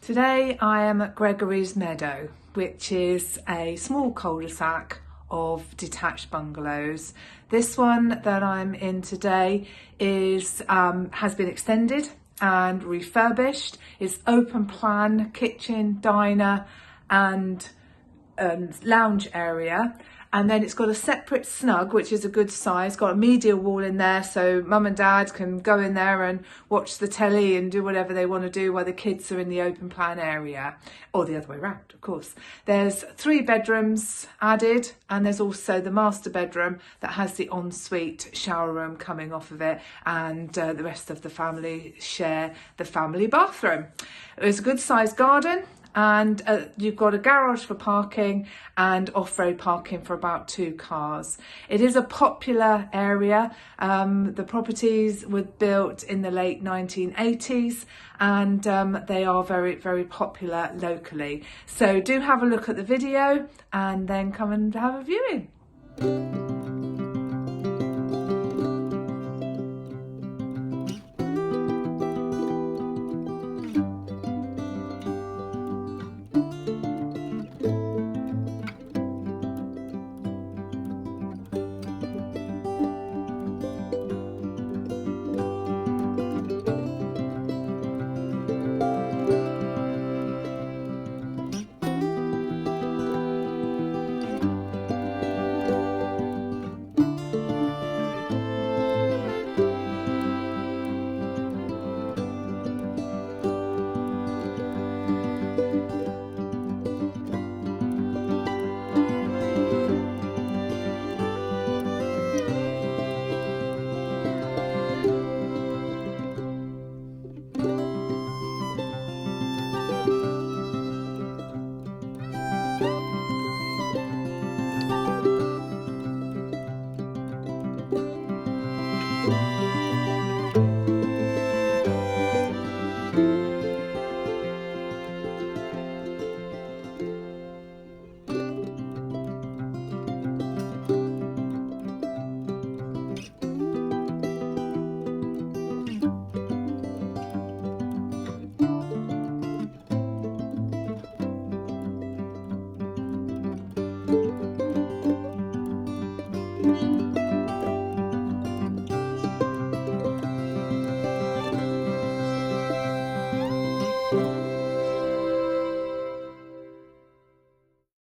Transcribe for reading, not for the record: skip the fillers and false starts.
Today I am at Gregorys Meadow, which is a small cul-de-sac of detached bungalows. This one that I'm in today is has been extended and refurbished. It's open plan, kitchen, diner and lounge area. And then it's got a separate snug, which is a good size, got a media wall in there so mum and dad can go in there and watch the telly and do whatever they want to do while the kids are in the open plan area, or the other way around, of course. There's 3 bedrooms added, and there's also the master bedroom that has the ensuite shower room coming off of it, and the rest of the family share the family bathroom. It's a good sized garden. And you've got a garage for parking and off-road parking for about 2 cars. It is a popular area. The properties were built in the late 1980s and they are very, very popular locally. So do have a look at the video and then come and have a viewing.